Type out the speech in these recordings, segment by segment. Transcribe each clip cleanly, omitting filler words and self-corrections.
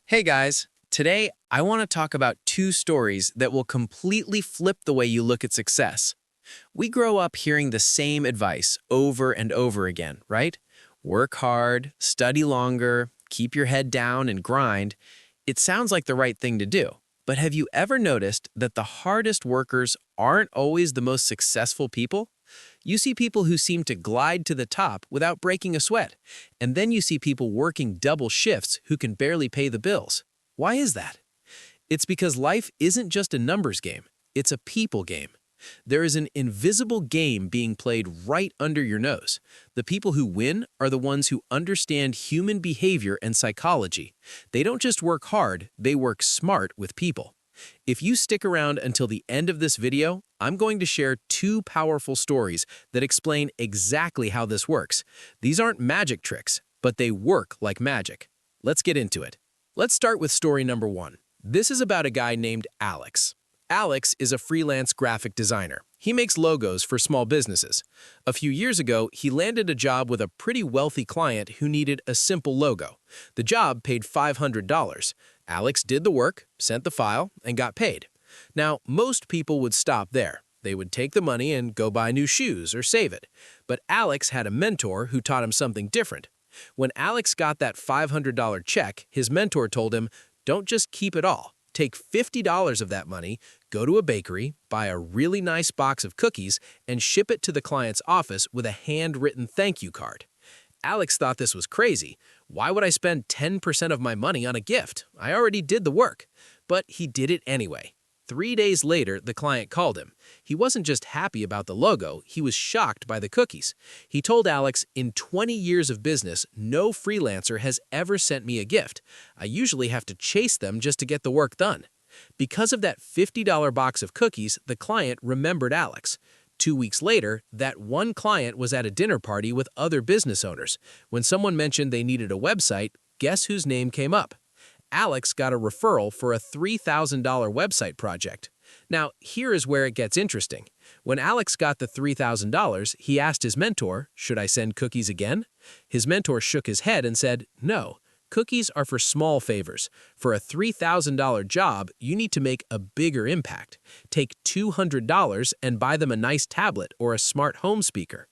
Hey guys, today I want to talk about two stories that will completely flip the way you look at success. We grow up hearing the same advice over and over again, right? Work hard, study longer, keep your head down and grind. It sounds like the right thing to do. But have you ever noticed that the hardest workers aren't always the most successful people? You see people who seem to glide to the top without breaking a sweat, and then you see people working double shifts who can barely pay the bills. Why is that? It's because life isn't just a numbers game, it's a people game. There is an invisible game being played right under your nose. The people who win are the ones who understand human behavior and psychology. They don't just work hard, they work smart with people. If you stick around until the end of this video, I'm going to share two powerful stories that explain exactly how this works. These aren't magic tricks, but they work like magic. Let's get into it. Let's start with story number one. This is about a guy named Alex. Alex is a freelance graphic designer. He makes logos for small businesses. A few years ago, he landed a job with a pretty wealthy client who needed a simple logo. The job paid $500. Alex did the work, sent the file, and got paid. Now, most people would stop there. They would take the money and go buy new shoes or save it. But Alex had a mentor who taught him something different. When Alex got that $500 check, his mentor told him, "Don't just keep it all. Take $50 of that money, go to a bakery, buy a really nice box of cookies, and ship it to the client's office with a handwritten thank you card." Alex thought this was crazy. Why would I spend 10% of my money on a gift? I already did the work. But he did it anyway. 3 days later, the client called him. He wasn't just happy about the logo, he was shocked by the cookies. He told Alex, "In 20 years of business, no freelancer has ever sent me a gift. I usually have to chase them just to get the work done." Because of that $50 box of cookies, the client remembered Alex. 2 weeks later, that one client was at a dinner party with other business owners. When someone mentioned they needed a website, guess whose name came up? Alex got a referral for a $3,000 website project. Now, here is where it gets interesting. When Alex got the $3,000, he asked his mentor, "Should I send cookies again?" His mentor shook his head and said, "No. Cookies are for small favors. For a $3,000 job, you need to make a bigger impact. Take $200 and buy them a nice tablet or a smart home speaker."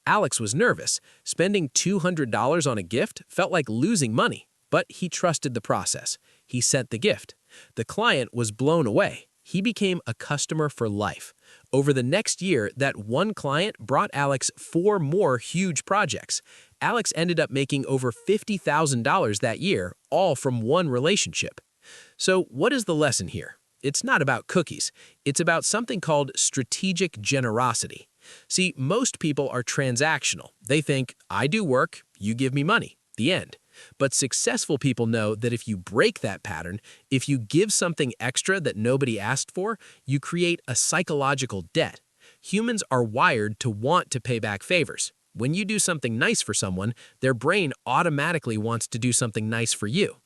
Alex was nervous. Spending $200 on a gift felt like losing money. But he trusted the process. He sent the gift. The client was blown away. He became a customer for life. Over the next year, that one client brought Alex 4 more huge projects. Alex ended up making over $50,000 that year, all from one relationship. So what is the lesson here? It's not about cookies. It's about something called strategic generosity. See, most people are transactional. They think, "I do work, you give me money." The end. But successful people know that if you break that pattern, if you give something extra that nobody asked for, you create a psychological debt. Humans are wired to want to pay back favors. When you do something nice for someone, their brain automatically wants to do something nice for you.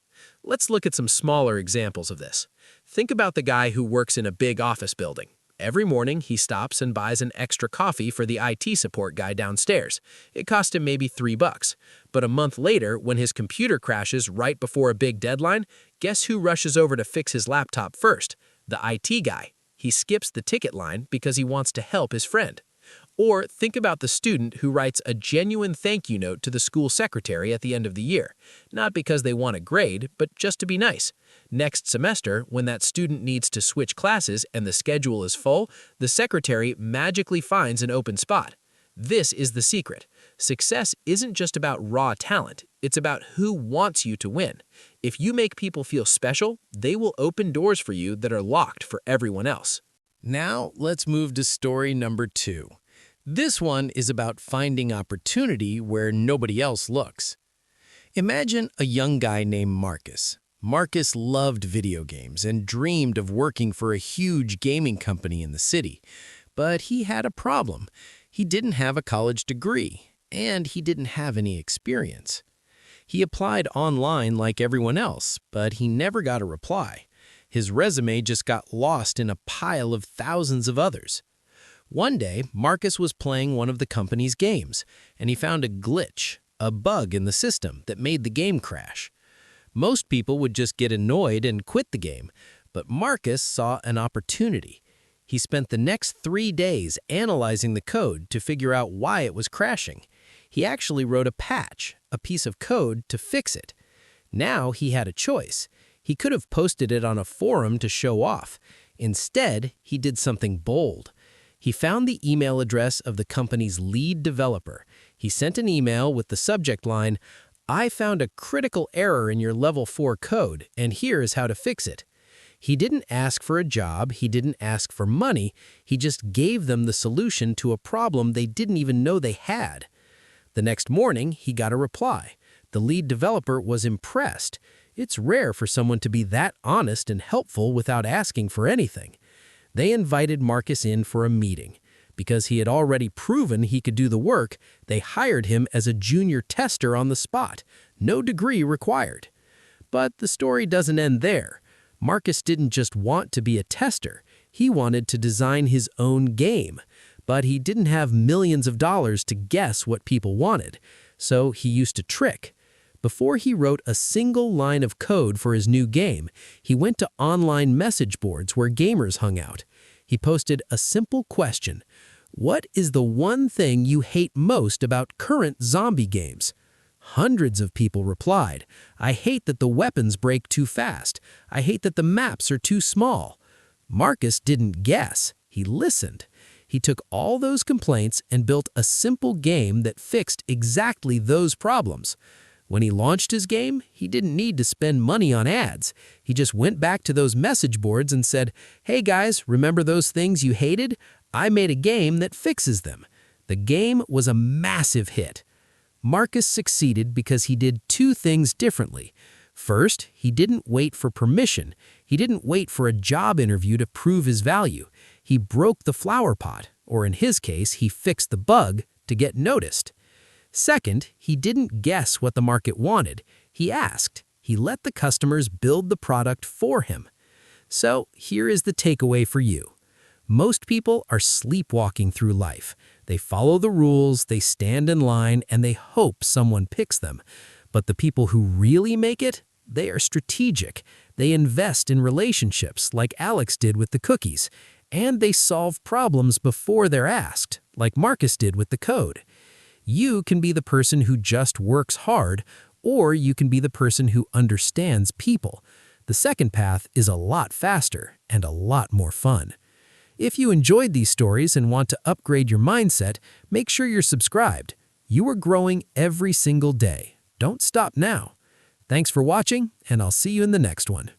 Let's look at some smaller examples of this. Think about the guy who works in a big office building. Every morning, he stops and buys an extra coffee for the IT support guy downstairs. It cost him maybe $3. But a month later, when his computer crashes right before a big deadline, guess who rushes over to fix his laptop first? The IT guy. He skips the ticket line because he wants to help his friend. Or think about the student who writes a genuine thank you note to the school secretary at the end of the year, not because they want a grade, but just to be nice. Next semester, when that student needs to switch classes and the schedule is full, the secretary magically finds an open spot. This is the secret. Success isn't just about raw talent, it's about who wants you to win. If you make people feel special, they will open doors for you that are locked for everyone else. Now, let's move to story number 2. This one is about finding opportunity where nobody else looks. Imagine a young guy named Marcus. Marcus loved video games and dreamed of working for a huge gaming company in the city. But he had a problem. He didn't have a college degree, and he didn't have any experience. He applied online like everyone else, but he never got a reply. His resume just got lost in a pile of thousands of others. One day, Marcus was playing one of the company's games, and he found a glitch, a bug in the system that made the game crash. Most people would just get annoyed and quit the game, but Marcus saw an opportunity. He spent the next 3 days analyzing the code to figure out why it was crashing. He actually wrote a patch, a piece of code, to fix it. Now he had a choice. He could have posted it on a forum to show off. Instead, he did something bold. He found the email address of the company's lead developer. He sent an email with the subject line, "I found a critical error in your level 4 code, and here is how to fix it." He didn't ask for a job, he didn't ask for money, he just gave them the solution to a problem they didn't even know they had. The next morning, he got a reply. The lead developer was impressed. It's rare for someone to be that honest and helpful without asking for anything. They invited Marcus in for a meeting. Because he had already proven he could do the work, they hired him as a junior tester on the spot. No degree required. But the story doesn't end there. Marcus didn't just want to be a tester. He wanted to design his own game. But he didn't have millions of dollars to guess what people wanted. So he used a trick. Before he wrote a single line of code for his new game, he went to online message boards where gamers hung out. He posted a simple question: "What is the one thing you hate most about current zombie games?" Hundreds of people replied, "I hate that the weapons break too fast. I hate that the maps are too small." Marcus didn't guess. He listened. He took all those complaints and built a simple game that fixed exactly those problems. When he launched his game, he didn't need to spend money on ads. He just went back to those message boards and said, "Hey guys, remember those things you hated? I made a game that fixes them." The game was a massive hit. Marcus succeeded because he did 2 things differently. First, he didn't wait for permission. He didn't wait for a job interview to prove his value. He broke the flower pot, or in his case, he fixed the bug to get noticed. Second, he didn't guess what the market wanted. He asked. He let the customers build the product for him. So here is the takeaway for you. Most people are sleepwalking through life. They follow the rules, they stand in line, and they hope someone picks them. But the people who really make it, they are strategic. They invest in relationships, like Alex did with the cookies. And they solve problems before they're asked, like Marcus did with the code. You can be the person who just works hard, or you can be the person who understands people. The second path is a lot faster and a lot more fun. If you enjoyed these stories and want to upgrade your mindset, make sure you're subscribed. You are growing every single day. Don't stop now. Thanks for watching, and I'll see you in the next one.